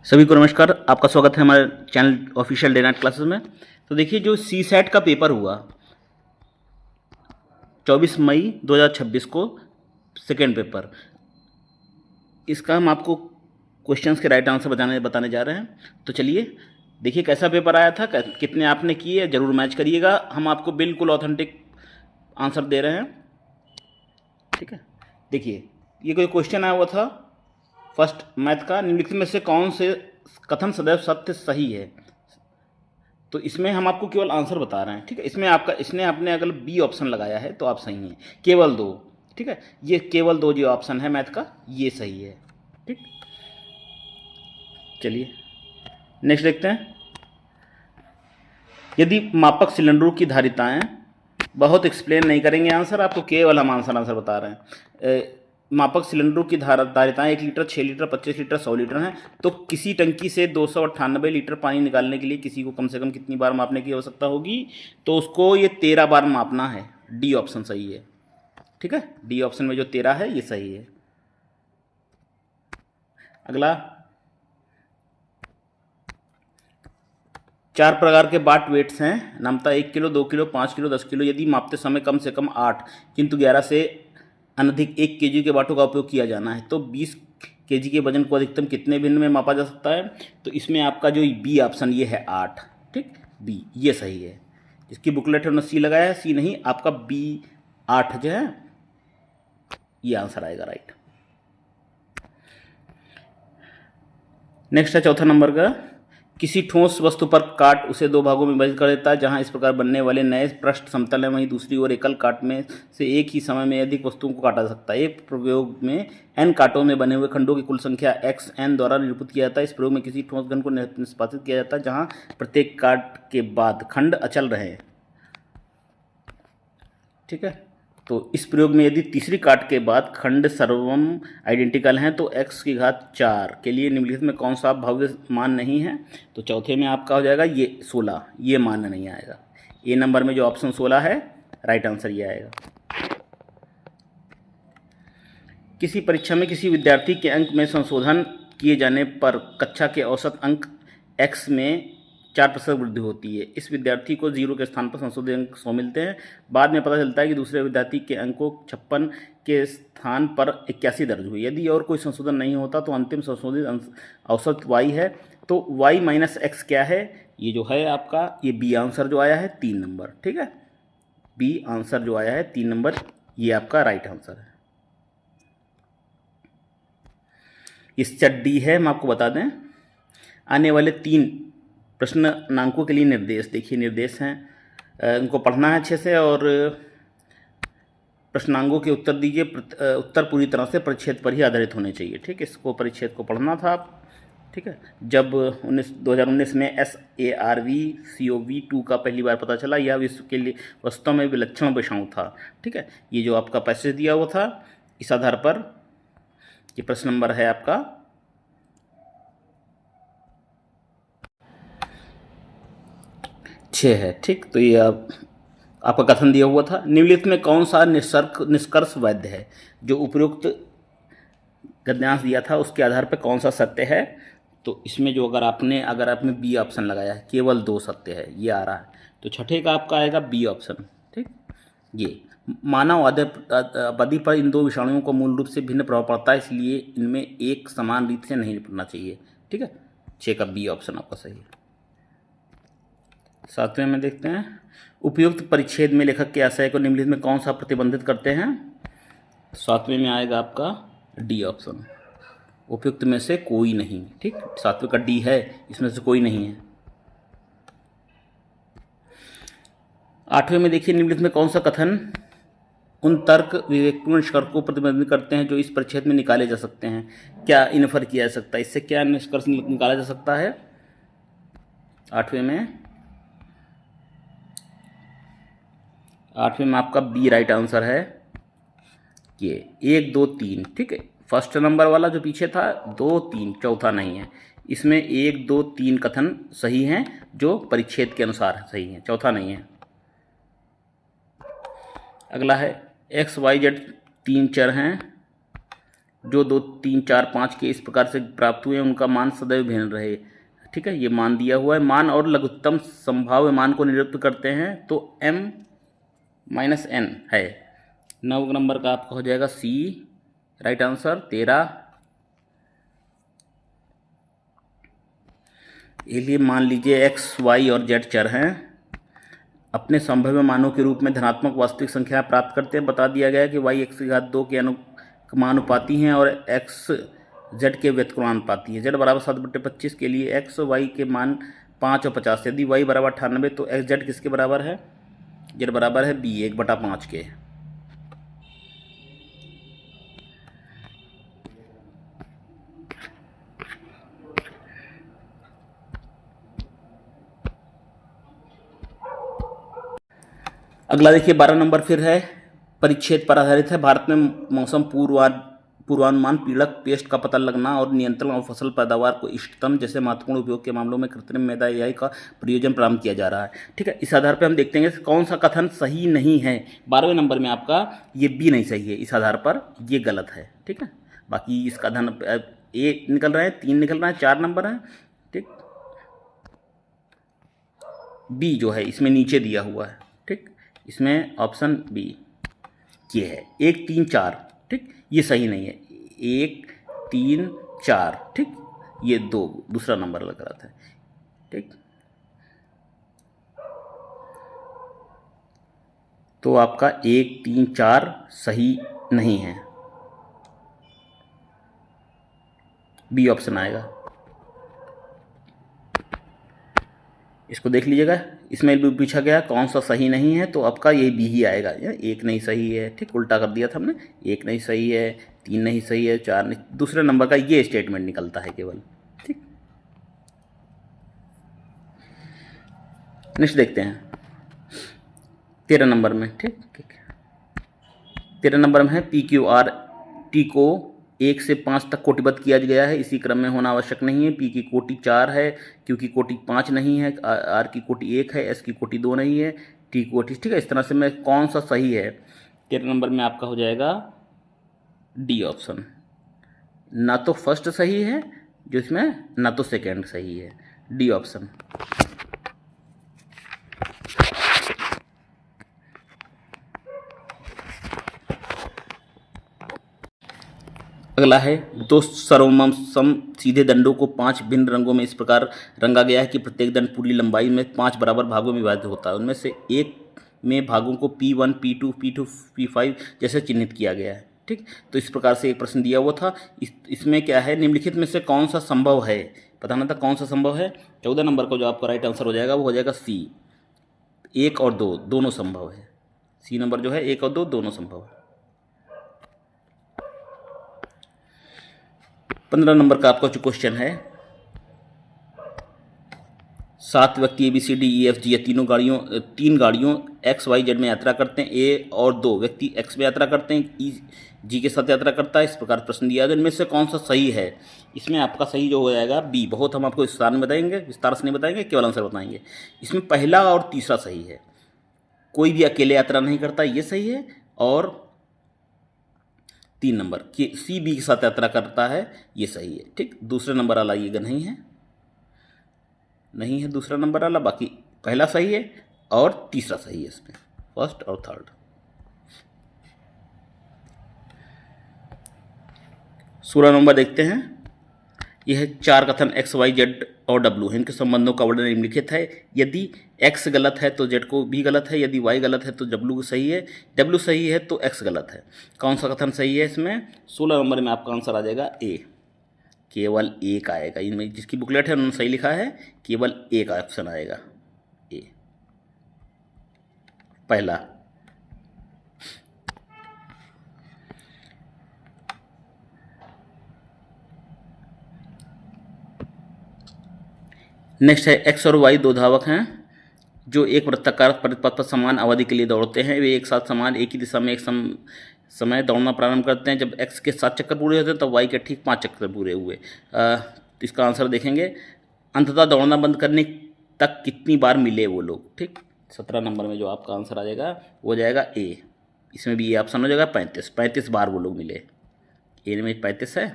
सभी को नमस्कार। आपका स्वागत है हमारे channel official day night classes में। तो देखिए, जो सी सेट का पेपर हुआ 24 मई 2026 को, सेकेंड पेपर, इसका हम आपको क्वेश्चंस के राइट आंसर बताने जा रहे हैं। तो चलिए देखिए कैसा पेपर आया था, कितने आपने किए, ज़रूर मैच करिएगा। हम आपको बिल्कुल ऑथेंटिक आंसर दे रहे हैं, ठीक है। देखिए, ये कोई क्वेश्चन आया हुआ था फर्स्ट मैथ का, निम्नलिखित में से कौन से कथन सदैव सत्य सही है। तो इसमें हम आपको केवल आंसर बता रहे हैं, ठीक है। इसने आपने अगर बी ऑप्शन लगाया है तो आप सही हैं, केवल दो, ठीक है। ये केवल दो जो ऑप्शन है मैथ का, ये सही है, ठीक। चलिए नेक्स्ट देखते हैं। यदि मापक सिलेंडरों की धारिताएं, बहुत एक्सप्लेन नहीं करेंगे आंसर, आपको केवल हम आंसर बता रहे हैं। मापक सिलेंडरों की धारिताएं 1 लीटर, 6 लीटर, 25 लीटर, 100 लीटर हैं। तो किसी टंकी से 298 लीटर पानी निकालने के लिए किसी को कम से कम कितनी बार मापने की आवश्यकता होगी? तो उसको ये 13 बार मापना है। डी ऑप्शन सही है, ठीक है। डी ऑप्शन में जो 13 है ये सही है। अगला, 4 प्रकार के बाट वेट्स हैं, नामता 1 किलो, 2 किलो, 5 किलो, 10 किलो। यदि मापते समय कम से कम 8 किंतु 11 से अनधिक 1 केजी के बाटों का उपयोग किया जाना है, तो 20 केजी के वजन को अधिकतम कितने भिन्न में मापा जा सकता है? तो इसमें आपका जो बी ऑप्शन ये है 8, ठीक। बी ये सही है। जिसकी बुकलेट है उन्होंने सी लगाया है, सी नहीं, आपका बी 8 जो है ये आंसर आएगा, राइट। नेक्स्ट है चौथा नंबर का, किसी ठोस वस्तु पर काट उसे 2 भागों में विभाजित कर देता है। जहां इस प्रकार बनने वाले नए पृष्ठ समतल है, वहीं दूसरी ओर एकल काट में से एक ही समय में अधिक वस्तुओं को काटा जा सकता है। एक प्रयोग में n काटों में बने हुए खंडों की कुल संख्या xn द्वारा निरूपित किया जाता है। इस प्रयोग में किसी ठोस घन को निष्पादित किया जाता है जहाँ प्रत्येक काट के बाद खंड अचल रहे, ठीक है। तो इस प्रयोग में यदि तीसरी काट के बाद खंड सर्वम आइडेंटिकल हैं तो x की घात 4 के लिए निम्नलिखित में कौन सा भव्य मान नहीं है? तो चौथे में आपका हो जाएगा ये 16, ये मान नहीं आएगा। ए नंबर में जो ऑप्शन 16 है, राइट आंसर ये आएगा। किसी परीक्षा में किसी विद्यार्थी के अंक में संशोधन किए जाने पर कक्षा के औसत अंक x में 4% वृद्धि होती है। इस विद्यार्थी को 0 के स्थान पर संशोधित अंक 100 मिलते हैं। बाद में पता चलता है कि दूसरे विद्यार्थी के अंकों 56 के स्थान पर 81 दर्ज हुई। यदि और कोई संशोधन नहीं होता तो अंतिम संशोधित औसत y है। तो y माइनस एक्स क्या है? ये जो है आपका, ये बी आंसर जो आया है 3 नंबर, ठीक है। बी आंसर जो आया है 3 नंबर, ये आपका राइट आंसर है। इस चट डी है, हम आपको बता दें। आने वाले 3 प्रश्नांकों के लिए निर्देश, देखिए निर्देश हैं, इनको पढ़ना है अच्छे से और प्रश्नांकों के उत्तर दीजिए। उत्तर पूरी तरह से परिच्छेद पर ही आधारित होने चाहिए, ठीक है। इसको परिच्छेद को पढ़ना था आप, ठीक है। जब 2019 में SARV COV2 का पहली बार पता चला, यह विश्व के लिए वास्तव में विलक्षण विषाणु था, ठीक है। ये जो आपका पैसेज दिया हुआ था, इस आधार पर ये प्रश्न नंबर है आपका 6 है, ठीक। तो ये आपका कथन दिया हुआ था, निम्नलिखित में कौन सा निष्कर्ष वैध है? जो उपयुक्त गद्यांश दिया था उसके आधार पर कौन सा सत्य है? तो इसमें जो अगर आपने बी ऑप्शन लगाया है, केवल 2 सत्य है, ये आ रहा है। तो छठे का आपका आएगा बी ऑप्शन, ठीक। ये मानव आबादी पर इन 2 विषाणुओं को मूल रूप से भिन्न प्रभाव पड़ता है, इसलिए इनमें एक समान रीति से नहीं निपटना चाहिए, ठीक है। 6 का बी ऑप्शन आपका सही है। 7वें में देखते हैं, उपयुक्त परिच्छेद में लेखक के आशय को निम्नलिखित में कौन सा प्रतिबंधित करते हैं? 7वें में आएगा आपका डी ऑप्शन, उपयुक्त में से कोई नहीं, ठीक। 7वें का डी है, इसमें से कोई नहीं है। 8वें में देखिए, निम्नलिखित में कौन सा कथन उन तर्क विवेकपूर्ण निष्कर्ष को प्रतिबंधित करते हैं जो इस परिच्छेद में निकाले जा सकते हैं? क्या इन्फर किया जा सकता है, इससे क्या निष्कर्ष निकाला जा सकता है? 8वें में आपका बी राइट आंसर है। ये 1 2 3, ठीक है। फर्स्ट नंबर वाला जो पीछे था 2 3, चौथा नहीं है। इसमें 1 2 3 कथन सही हैं जो परिच्छेद के अनुसार सही हैं, चौथा नहीं है। अगला है XYZ 3 चर हैं, जो 2 3 4 5 के इस प्रकार से प्राप्त हुए उनका मान सदैव भिन्न रहे। ठीक है, ये मान दिया हुआ है। मान और लघुत्तम संभाव्य मान को निरूपित करते हैं तो m-n है। 9 नंबर का आपका हो जाएगा सी राइट आंसर। 13 इसलिए मान लीजिए x, y और z चर हैं, अपने संभाव्य मानों के रूप में धनात्मक वास्तविक संख्या प्राप्त करते हैं। बता दिया गया है कि y x⁻2 के अनुपाती हैं और x z के व्युत्क्रमानुपाती है। z बराबर 7/25 के लिए x y के मान 5 और 50। यदि y बराबर 98 तो x z किसके बराबर है? z बराबर है b 1/5 के। अगला देखिए 12 नंबर फिर है, परिच्छेद पर आधारित है। भारत में मौसम पूर्वानुमान, पीड़क पेस्ट का पता लगना और नियंत्रण और फसल पैदावार को इष्टतम जैसे महत्वपूर्ण उपयोग के मामलों में कृत्रिम मेधा AI का प्रयोजन प्रारंभ किया जा रहा है। ठीक है, इस आधार पर हम देखते हैं कौन सा कथन सही नहीं है। 12वें नंबर में आपका ये बी नहीं सही है, इस आधार पर ये गलत है। ठीक है, बाकी इसका धन ए निकल रहा है, 3 निकल रहा है, 4 नंबर है। ठीक, बी जो है इसमें नीचे दिया हुआ है। ठीक, इसमें ऑप्शन बी ये है 1 3 4। ठीक, ये सही नहीं है, 1 3 4। ठीक, ये दूसरा नंबर लग रहा था। ठीक, तो आपका 1 3 4 सही नहीं है, बी ऑप्शन आएगा। इसको देख लीजिएगा, इसमें भी पूछा गया कौन सा सही नहीं है, तो आपका ये बी ही आएगा। एक नहीं सही है। ठीक, उल्टा कर दिया था हमने, 1 नहीं सही है, 3 नहीं सही है, 4 नहीं। दूसरे नंबर का ये स्टेटमेंट निकलता है केवल। ठीक, नेक्स्ट देखते हैं 13 नंबर में। ठीक, 13 नंबर में है PQRT को 1 से 5 तक कोटिबद्ध किया गया है, इसी क्रम में होना आवश्यक नहीं है। P की कोटि 4 है, Q की कोटि 5 नहीं है, R की कोटि 1 है, S की कोटि 2 नहीं है, T कोटि। ठीक है, इस तरह से मैं कौन सा सही है 13 नंबर में आपका हो जाएगा डी ऑप्शन। ना तो फर्स्ट सही है जो इसमें, ना तो सेकेंड सही है, डी ऑप्शन। अगला है 2 सर्वसम सीधे दंडों को 5 भिन्न रंगों में इस प्रकार रंगा गया है कि प्रत्येक दंड पूरी लंबाई में 5 बराबर भागों में विभाजित होता है। उनमें से एक में भागों को P1 P2 P2 P5 जैसे चिन्हित किया गया है। ठीक, तो इस प्रकार से एक प्रश्न दिया हुआ था। इसमें क्या है, निम्नलिखित में से कौन सा संभव है, बताना था कौन सा संभव है। 14 नंबर का जो आपका राइट आंसर हो जाएगा वो हो जाएगा सी, 1 और 2 दोनों संभव है। सी नंबर जो है 1 और 2 दोनों संभव है। 15 नंबर का आपका जो क्वेश्चन है, 7 व्यक्ति ABCDEFG या तीन गाड़ियों XYZ में यात्रा करते हैं। ए और 2 व्यक्ति X में यात्रा करते हैं, G के साथ यात्रा करता है। इस प्रकार प्रश्न दिया गया, इनमें से कौन सा सही है। इसमें आपका सही जो हो जाएगा बी। बहुत हम आपको विस्तार में बताएंगे, विस्तार से नहीं बताएंगे, केवल आंसर बताएंगे। इसमें पहला और तीसरा सही है, कोई भी अकेले यात्रा नहीं करता, ये सही है। और 3 नंबर कि CB के साथ यात्रा करता है, ये सही है। ठीक, दूसरे नंबर वाला ये नहीं है, नहीं है दूसरा नंबर वाला। बाकी पहला सही है और तीसरा सही है, इसमें फर्स्ट और थर्ड। 16 नंबर देखते हैं, यह 4 कथन X Y Z और W है, इनके संबंधों का वर्णन निम्नलिखित है। यदि X गलत है तो Z को भी गलत है, यदि Y गलत है तो W सही है, W सही है तो X गलत है। कौन सा कथन सही है इसमें? 16 नंबर में आपका आंसर आ जाएगा ए, केवल एक आएगा। इनमें जिसकी बुकलेट है उन्होंने सही लिखा है, केवल एक ऑप्शन आएगा ए, पहला। नेक्स्ट है X और Y 2 धावक हैं जो एक वृत्ताकार परिपथ पर समान अवधि के लिए दौड़ते हैं। वे एक साथ समान एक ही दिशा में एक समय दौड़ना प्रारंभ करते हैं। जब X के 7 चक्कर पूरे होते हैं तब Y के ठीक 5 चक्कर पूरे हुए। तो इसका आंसर देखेंगे, अंततः दौड़ना बंद करने तक कितनी बार मिले वो लोग। ठीक, 17 नंबर में जो आपका आंसर आ जाएगा वो हो जाएगा ए। इसमें भी ये ऑप्शन हो जाएगा 35 बार वो लोग मिले ए में 35 है,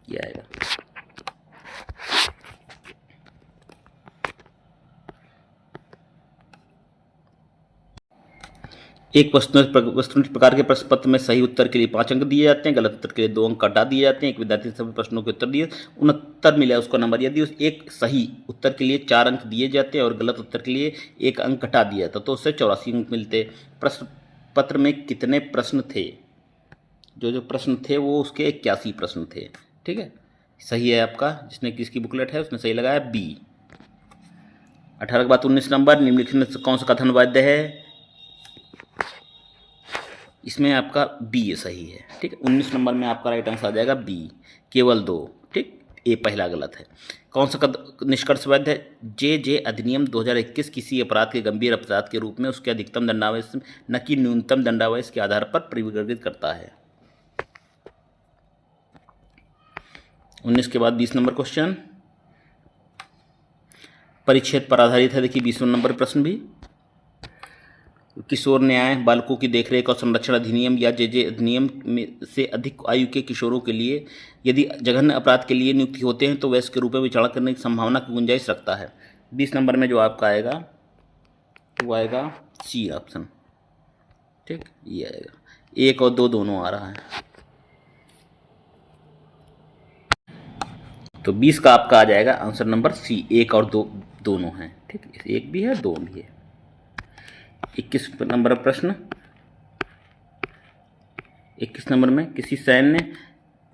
ये आएगा। एक वस्तुनिष्ठ प्रकार के प्रश्न पत्र में सही उत्तर के लिए 5 अंक दिए जाते हैं, गलत उत्तर के लिए 2 अंक काटा दिए जाते हैं। एक विद्यार्थी ने सभी प्रश्नों के उत्तर दिए, 69 मिला उसको नंबर। यदि उस एक सही उत्तर के लिए 4 अंक दिए जाते हैं और गलत उत्तर के लिए 1 अंक घटा दिया जाता तो उससे 84 अंक मिलते। प्रश्न पत्र में कितने प्रश्न थे? जो प्रश्न थे वो उसके 81 प्रश्न थे। ठीक है, सही है आपका। जिसने किसकी बुकलेट है उसने सही लगाया बी। 18 के बाद 19 नंबर, निम्नलिखित में कौन सा कथन वैध है? इसमें आपका बी सही है। ठीक है, 19 नंबर में आपका राइट आंसर आ जाएगा बी, केवल 2। ठीक, ए पहला गलत है। कौन सा निष्कर्ष वैध है? जे अधिनियम 2021 किसी अपराध के गंभीर अपराध के रूप में उसके अधिकतम दंडावेश न कि न्यूनतम दंडावेश के आधार पर परिवर्तित करता है। 19 के बाद 20 नंबर क्वेश्चन परिच्छेद पर आधारित है। देखिए 20 नंबर प्रश्न भी, किशोर न्याय, बालकों की देखरेख और संरक्षण अधिनियम या जे अधिनियम में से अधिक आयु के किशोरों के लिए यदि जघन्य अपराध के लिए नियुक्ति होते हैं तो वयस्क के रूप में विचारणा करने की संभावना की गुंजाइश रखता है। 20 नंबर में जो आपका आएगा वो आएगा सी ऑप्शन। ठीक, ये आएगा। 1 और 2 दोनों आ रहा है। तो 20 का आपका आ जाएगा आंसर नंबर सी, 1 और 2 दोनों हैं। ठीक, 1 भी है 2 भी है। 21 नंबर प्रश्न, 21 नंबर में किसी सैन्य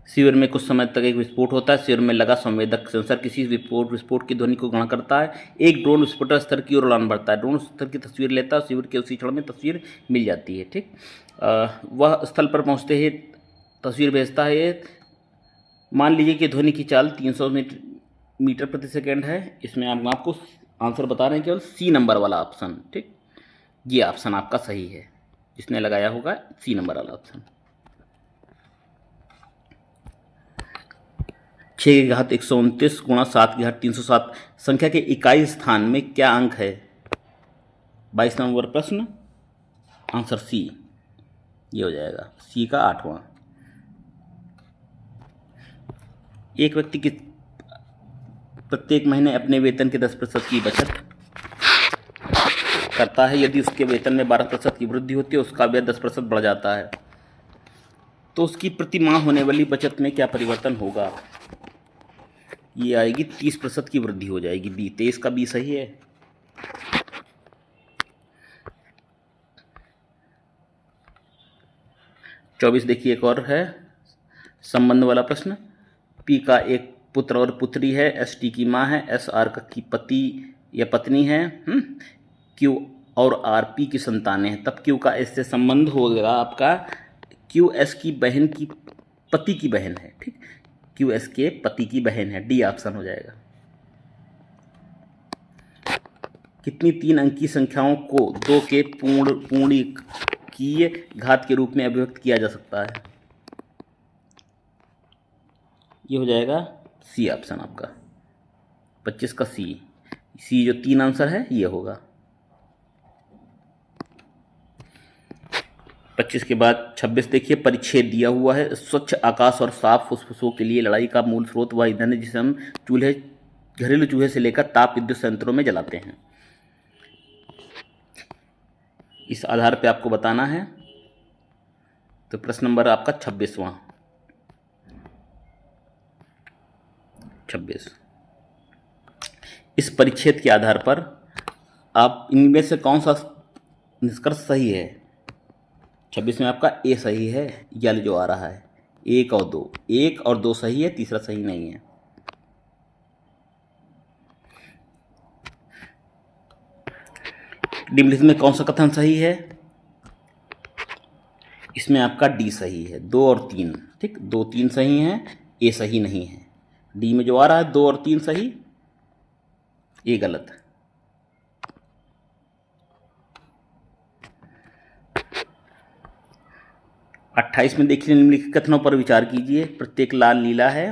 शिविर में कुछ समय तक एक विस्फोट होता है। शिविर में लगा संवेदक सेंसर किसी विस्फोट की ध्वनि को ग्रहण करता है। एक ड्रोन विस्फोटक स्थल की ओर उड़ान भरता है। ड्रोन स्थल की तस्वीर लेता है। शिविर के उसी क्षण में तस्वीर मिल जाती है। ठीक, वह स्थल पर पहुंचते ही तस्वीर भेजता है। मान लीजिए कि ध्वनि की चाल 300 मीटर प्रति सेकेंड है। इसमें आपको आंसर बता रहे हैं केवल सी नंबर वाला ऑप्शन। ठीक, ये ऑप्शन आपका सही है। जिसने लगाया होगा सी नंबर वाला ऑप्शन। 6 की घात 129 गुणा 7 की घात 307 संख्या के इकाई स्थान में क्या अंक है? 22 नंबर प्रश्न, आंसर सी, ये हो जाएगा सी का 8वां। एक व्यक्ति की प्रत्येक महीने अपने वेतन के 10% की बचत करता है। यदि उसके वेतन में 12% की वृद्धि होती है उसका व्यय 10% बढ़ जाता है तो उसकी प्रति माह होने वाली बचत में क्या परिवर्तन होगा? ये आएगी 30% की वृद्धि हो जाएगी। बी, 23 का बी सही है। चौबीस देखिए एक और है संबंध वाला प्रश्न। पी का एक पुत्र और पुत्री है। एस टी की माँ है। एस आर का की पति या पत्नी है। क्यू और आर पी की संतानें हैं। तब क्यू का एस से संबंध होगा आपका। क्यू एस की बहन की पति की बहन है। ठीक, क्यू एस के पति की बहन है। डी ऑप्शन हो जाएगा। कितनी 3 अंकीय संख्याओं को 2 के पूर्णिकीय घात के रूप में अभिव्यक्त किया जा सकता है? ये हो जाएगा सी ऑप्शन आपका, 25 का सी। सी जो 3 आंसर है ये होगा। 25 के बाद 26 देखिए, परिच्छेद दिया हुआ है। स्वच्छ आकाश और साफ फुसफुसों के लिए लड़ाई का मूल स्रोत वह ईंधन है जिसे हम घरेलू चूल्हे से लेकर ताप विद्युत संयंत्रों में जलाते हैं। इस आधार पे आपको बताना है। तो प्रश्न नंबर आपका 26वां। 26, इस परिच्छेद के आधार पर आप इनमें से कौन सा निष्कर्ष सही है? 26 में आपका ए सही है, यल जो आ रहा है। 1 और 2, 1 और 2 सही है, तीसरा सही नहीं है। निम्नलिखित में कौन सा कथन सही है? इसमें आपका डी सही है। 2 और 3, ठीक, 2 3 सही हैं, ए सही नहीं है। डी में जो आ रहा है 2 और 3 सही, ए गलत है। अट्ठाईस में देखिए, निम्नलिखित कथनों पर विचार कीजिए। प्रत्येक लाल नीला है,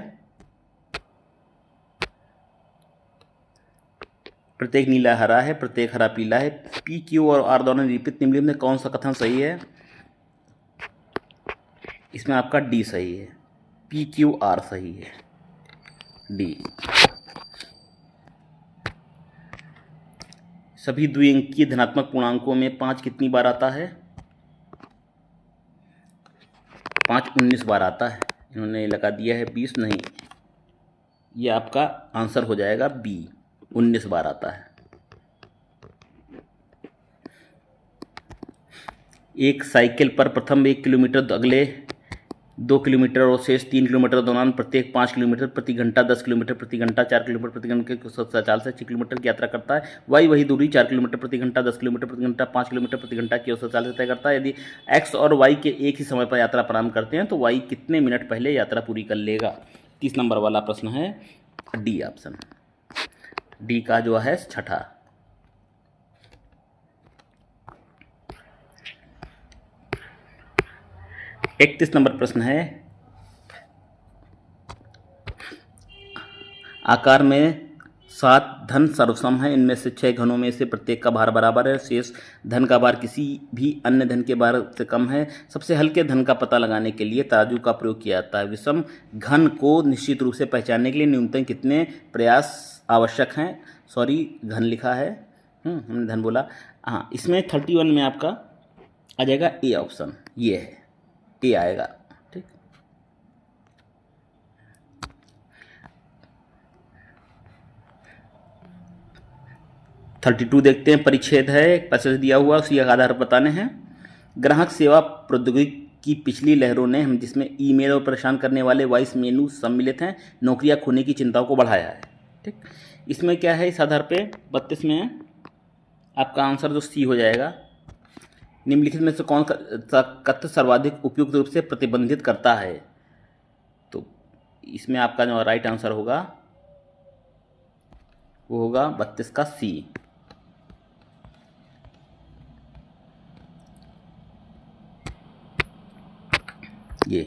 प्रत्येक नीला हरा है, प्रत्येक हरा पीला है। पी, क्यू और आर दोनों निरूपित निम्नलिखित में कौन सा कथन सही है? इसमें आपका डी सही है। PQR सही है, डी। सभी द्विअंकीय धनात्मक पूर्णांकों में 5 कितनी बार आता है? 5 19 बार आता है। इन्होंने लगा दिया है 20, नहीं, ये आपका आंसर हो जाएगा बी, 19 बार आता है। एक साइकिल पर प्रथम 1 किलोमीटर, अगले 2 किलोमीटर और शेष 3 किलोमीटर दौरान प्रत्येक 5 किलोमीटर प्रति घंटा, 10 किलोमीटर प्रति घंटा, 4 किलोमीटर प्रति घंटा के चाल से 6 किलोमीटर की यात्रा करता है। वही दूरी 4 किलोमीटर प्रति घंटा, 10 किलोमीटर प्रति घंटा, 5 किलोमीटर प्रति घंटा की औसत चाल से तय करता है। यदि एक्स और वाई के एक ही समय पर यात्रा प्रारंभ करते हैं तो वाई कितने मिनट पहले यात्रा पूरी कर लेगा? 30 नंबर वाला प्रश्न है, डी ऑप्शन, डी का जो है छठा। 31 नंबर प्रश्न है, आकार में 7 धन सर्वसम है, इनमें से 6 घनों में से प्रत्येक का भार बराबर है, शेष धन का भार किसी भी अन्य धन के भार से कम है। सबसे हल्के धन का पता लगाने के लिए तराजू का प्रयोग किया जाता है। विषम घन को निश्चित रूप से पहचानने के लिए न्यूनतम कितने प्रयास आवश्यक हैं? सॉरी, घन लिखा है, हमने धन बोला। हाँ, इसमें 31 में आपका आ जाएगा ए ऑप्शन, ये है, ए आएगा। ठीक, 32 देखते हैं, परिच्छेद है, पैसेज दिया हुआ, उसी के आधार पर बताने हैं। ग्राहक सेवा प्रौद्योगिकी की पिछली लहरों ने हम जिसमें ईमेल और परेशान करने वाले वॉइस मेनू सम्मिलित हैं, नौकरियां खोने की चिंताओं को बढ़ाया है। ठीक, इसमें क्या है, इस आधार पे 32 में आपका आंसर जो सी हो जाएगा। निम्नलिखित में से कौन सा कथ्य सर्वाधिक उपयुक्त रूप से प्रतिबंधित करता है? तो इसमें आपका जो राइट आंसर होगा वो होगा 32 का सी। ये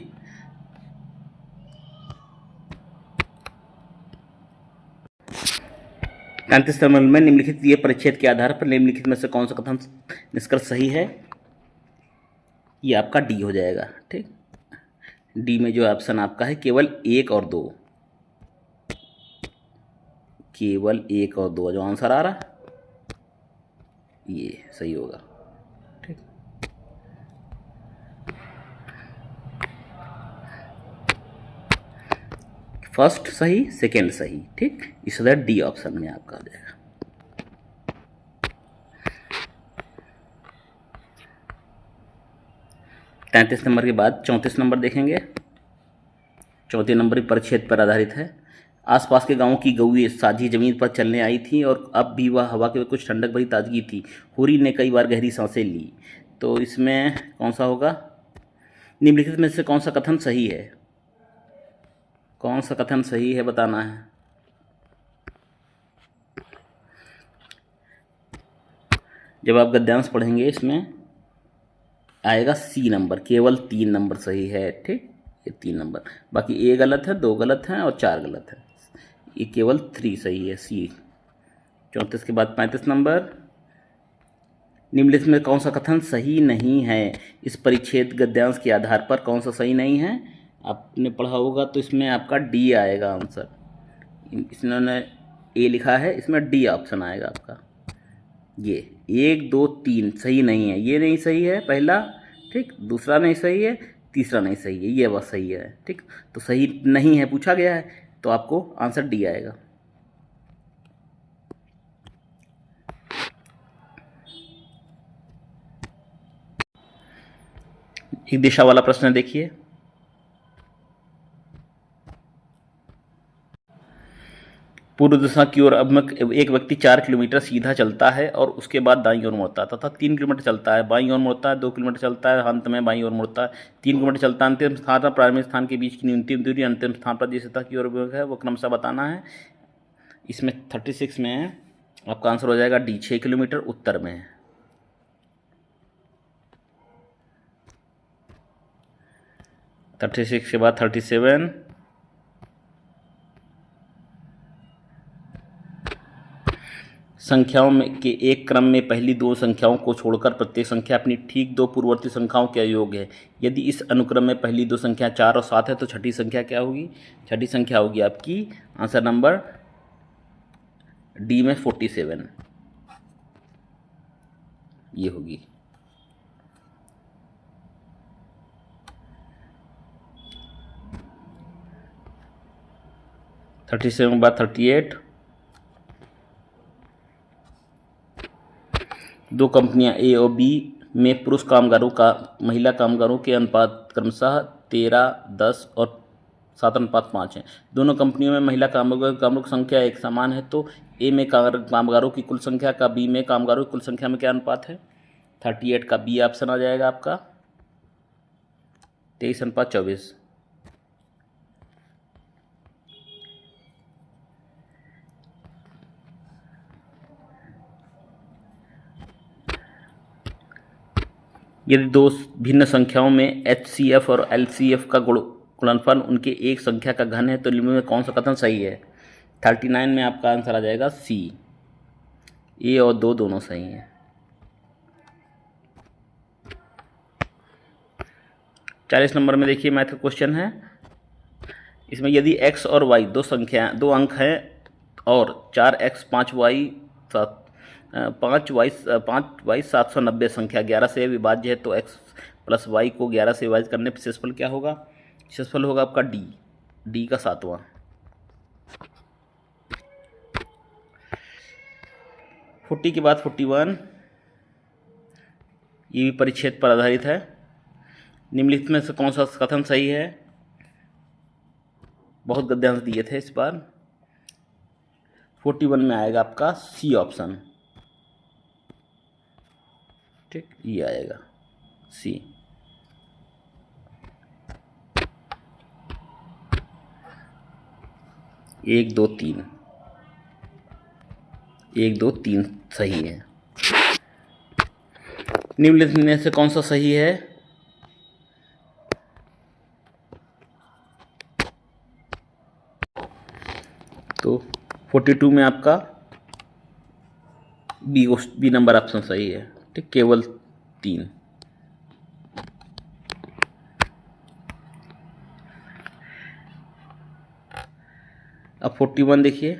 35 नंबर में निम्नलिखित ये परिच्छेद के आधार पर निम्नलिखित में से कौन सा कथन निष्कर्ष सही है? ये आपका डी हो जाएगा। ठीक, डी में जो ऑप्शन आपका है केवल 1 और 2, केवल 1 और 2 जो आंसर आ रहा है ये सही होगा। ठीक, फर्स्ट सही, सेकेंड सही। ठीक, इस तरह डी ऑप्शन में आपका आ जाएगा। तैंतीस नंबर के बाद 34 नंबर देखेंगे। 34 नंबर परिच्छेद पर आधारित है। आसपास के गांवों की गौएं साझी जमीन पर चलने आई थी और अब भी वह हवा के कुछ ठंडक भरी ताजगी थी। होरी ने कई बार गहरी सांसें ली। तो इसमें कौन सा होगा? निम्नलिखित में से कौन सा कथन सही है? कौन सा कथन सही है बताना है। जब आप गद्यांश पढ़ेंगे इसमें आएगा सी नंबर, केवल 3 नंबर सही है। ठीक, ये 3 नंबर, बाकी ए गलत है, 2 गलत हैं और 4 गलत है। ये केवल 3 सही है, सी। 34 के बाद 35 नंबर, निम्नलिखित में कौन सा कथन सही नहीं है? इस परिच्छेद गद्यांश के आधार पर कौन सा सही नहीं है? आपने पढ़ा होगा तो इसमें आपका डी आएगा आंसर। इन्होंने ए लिखा है, इसमें डी ऑप्शन आएगा आपका। ये 1 2 3 सही नहीं है, ये नहीं सही है पहला। ठीक, दूसरा नहीं सही है, तीसरा नहीं सही है, ये बस सही है। ठीक, तो सही नहीं है पूछा गया है तो आपको आंसर डी आएगा। एक दिशा वाला प्रश्न देखिए। पूर्व दिशा की ओर अब एक व्यक्ति 4 किलोमीटर सीधा चलता है और उसके बाद दाईं ओर मुड़ता है तथा 3 किलोमीटर चलता है, बाईं ओर मुड़ता है, 2 किलोमीटर चलता है, अंत में बाईं ओर मुड़ता है। 3 किलोमीटर चलता है, अंतिम स्थान और प्रारंभिक स्थान के बीच की न्यूनतम दूरी, अंतिम स्थान पर जिस सतह की ओर है वो क्रमशः बताना है। इसमें 36 में आपका आंसर हो जाएगा डी, 6 किलोमीटर उत्तर में है। थर्टी सिक्स के बाद 37, संख्याओं में के एक क्रम में पहली दो संख्याओं को छोड़कर प्रत्येक संख्या अपनी ठीक दो पूर्ववर्ती संख्याओं के योग है। यदि इस अनुक्रम में पहली दो संख्या 4 और 7 है तो छठी संख्या क्या होगी? छठी संख्या होगी आपकी आंसर नंबर डी में 47 ये होगी। थर्टी सेवन के बाद 38। दो कंपनियां ए और बी में पुरुष कामगारों का महिला कामगारों के अनुपात क्रमशः 13, 10 और 7:5 है। दोनों कंपनियों में महिला कामगारों की संख्या एक समान है, तो ए में कामगारों की कुल संख्या का बी में कामगारों की कुल संख्या में क्या अनुपात है? 38 का बी ऑप्शन आ जाएगा आपका 23:24। यदि दो भिन्न संख्याओं में HCF और LCF का गुणनफल उनके एक संख्या का घन है तो निम्न में कौन सा कथन सही है? 39 में आपका आंसर आ जाएगा सी, ए और दो दोनों सही हैं। 40 नंबर में देखिए मैथ का क्वेश्चन है। इसमें यदि x और y दो अंक हैं और 4x 5y 790 संख्या 11 से विभाज्य है तो x प्लस y को 11 से विभाजित करने पर शेषफल क्या होगा? शेषफल होगा आपका डी का 7वां। फोर्टी के बाद 41 ये भी परिच्छेद पर आधारित है। निम्नलिखित में से कौन सा कथन सही है? बहुत गद्यांश दिए थे इस बार। 41 में आएगा आपका सी ऑप्शन, ठीक, ये आएगा सी। एक दो तीन सही है। निम्नलिखित में से कौन सा सही है? तो 42 में आपका बी नंबर ऑप्शन सही है, ठीक, केवल 3। अब 41 देखिए,